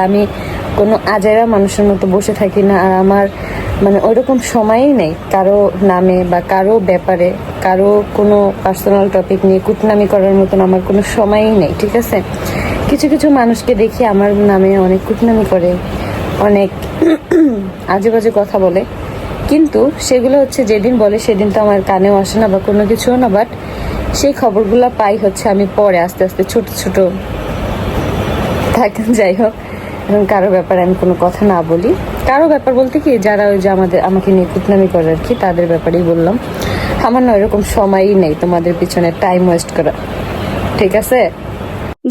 আমি কোনো আজাইরা মানুষের মতো বসে থাকি না, আর আমার মানে ওইরকম সময়ই নেই কারো নামে বা কারো ব্যাপারে, কারো কোনো পার্সোনাল টপিক নিয়ে কুটনামি করার মতন আমার কোনো সময়ই নেই, ঠিক আছে? কিছু কিছু মানুষকে দেখি আমার নামে অনেক কুটনামি করে, অনেক আজে বাজে কথা বলে, কিন্তু সেগুলো হচ্ছে যেদিন বলে সেদিন তো আমার কানেও আসে না বা কোনো কিছুও না, বাট সেই খবরগুলো পাই হচ্ছে আমি পরে আস্তে আস্তে ছোট ছোট থাকেন। যাই হোক, এখন কারো ব্যাপারে আমি কোনো কথা না বলি। কারো ব্যাপার বলতে কি, যারা ওই যে আমাকে নিয়ে কুটনামি করে আর কি, তাদের ব্যাপারেই বললাম। আমার না এরকম সময়ই নেই তোমাদের পিছনে টাইম ওয়েস্ট করা, ঠিক আছে?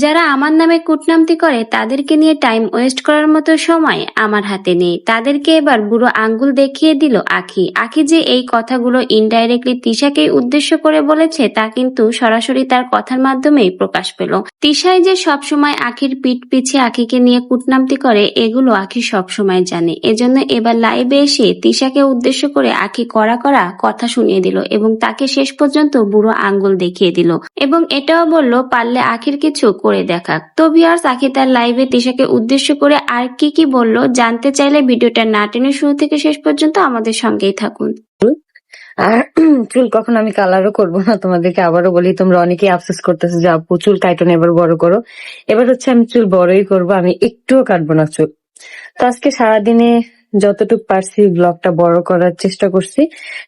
যারা আমার নামে কুটনামতি করে তাদেরকে নিয়ে টাইম ওয়েস্ট করার মতো সময় আমার হাতে নেই। তাদেরকে এবার বুড়ো আঙ্গুল দেখিয়ে দিল আখি। আখি যে এই কথাগুলো ইনডাইরেক্টলি তিশাকেই উদ্দেশ্য করে বলেছে তা কিন্তু সরাসরি তার কথার মাধ্যমেই প্রকাশ পেল। তিশাই যে সবসময় আখির পিঠ পিছে আখিকে নিয়ে কুটনামতি করে এগুলো আখি সবসময় জানে। এজন্য এবার লাইভে এসে তিশাকে উদ্দেশ্য করে আখি কড়া কড়া কথা শুনিয়ে দিল এবং তাকে শেষ পর্যন্ত বুড়ো আঙ্গুল দেখিয়ে দিল এবং এটাও বলল পারলে আখির কিছু করে দেখাক। তো ভিউয়ার্স, আখি তার লাইভে তিশাকে উদ্দেশ্য করে আর কি বললো জানতে চাইলে ভিডিওটা না টেনে শুরু থেকে শেষ পর্যন্ত আমাদের সঙ্গেই থাকুন। আর চুল কখন আমি কালারও করবো না, তোমাদেরকে আবারও বলি, তোমরা অনেকেই আফসোস করতেছো যে আপু চুল কাটো না, এবার বড় করো। এবার হচ্ছে আমি চুল বড়ই করব, আমি একটুও কাটবো না চুল। তো আজকে সারাদিনে যতটুকু পারছি ব্লগটা বড় করার চেষ্টা করছি।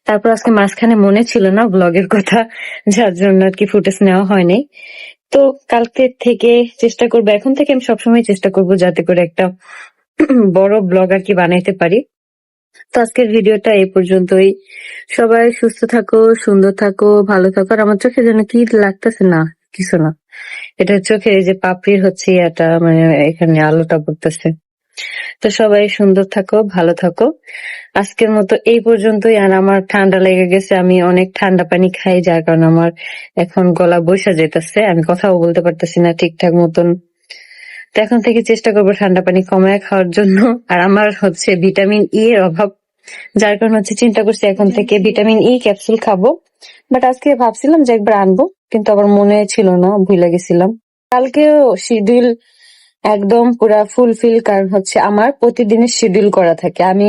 তারপর আজকে মাঝখানে মনে ছিল না ব্লগের কথা, যার জন্য আর কি ফুটেজ নেওয়া হয়নি। তো কালকে থেকে চেষ্টা করবো, এখন থেকে আমি সবসময় চেষ্টা করবো যাতে করে একটা বড় ব্লগ আর কি বানাইতে পারি। তো আজকের ভিডিওটা এই পর্যন্তই। সবাই সুস্থ থাকো, সুন্দর থাকো, ভালো থাকো। আর আমার চোখে যেন কি লাগতেছে, না কিছু না, এটা চোখে এই যে পাপড়ির হচ্ছে এটা, মানে এখানে আলোটা পড়তেছে। তো সবাই সুন্দর থাকো, ভালো থাকো। আজকের মতো এই পর্যন্তই। আর আমার ঠান্ডা লেগে গেছে, আমি অনেক ঠান্ডা পানি খাই, যার কারণে আমার এখন গলা বসে যেতেছে, আমি কথাও বলতে পারতেছি না ঠিকঠাক মতন। তো এখন থেকে চেষ্টা করবো ঠান্ডা পানি কমায় খাওয়ার জন্য। আর আমার হচ্ছে ভিটামিন ই এর অভাব, যার কারণে হচ্ছে চিন্তা করছি এখন থেকে ভিটামিন ই ক্যাপসুল খাবো। বাট আজকে ভাবছিলাম যে একবার আনবো, কিন্তু আবার মনে ছিল না, ভুলে গেছিলাম। কালকেও শিডিউল একদম পুরা ফুলফিল, কারণ হচ্ছে আমার প্রতিদিনের শিডিউল করা থাকে। আমি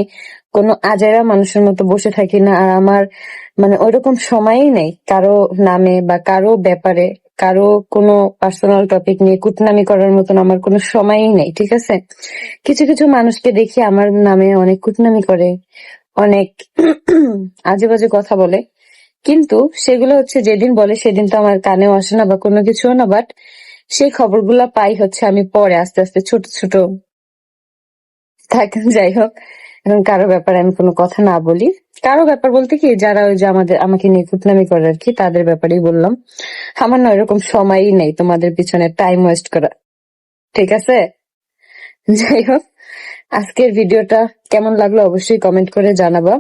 কোনো আজাইরা মানুষের মতো বসে থাকি না, আর আমার মানে ওইরকম সময়ই নেই কারো নামে বা কারো ব্যাপারে, কারো কোনো পার্সোনাল টপিক নিয়ে কুটনামি করার মতন আমার কোনো সময়ই নেই, ঠিক আছে? কিছু কিছু মানুষকে দেখি আমার নামে অনেক কুটনামি করে, অনেক আজে বাজে কথা বলে, কিন্তু সেগুলো হচ্ছে যেদিন বলে সেদিন তো আমার কানেও আসে না বা কোনো কিছুও না, বাট সেই খবরগুলো পাই হচ্ছে আমি পরে আস্তে আস্তে ছোট ছোট থাকেন। যাই হোক, এখন কারো ব্যাপারে আমি কোনো কথা না বলি। কারো ব্যাপার বলতে কি, যারা ওই যে আমাকে নিয়ে কুটনামি করে আর কি, তাদের ব্যাপারেই বললাম। আমার না এরকম সময়ই নেই তোমাদের পিছনে টাইম ওয়েস্ট করা, ঠিক আছে? যাই হোক, আজকের ভিডিওটা কেমন লাগলো অবশ্যই কমেন্ট করে জানাবা।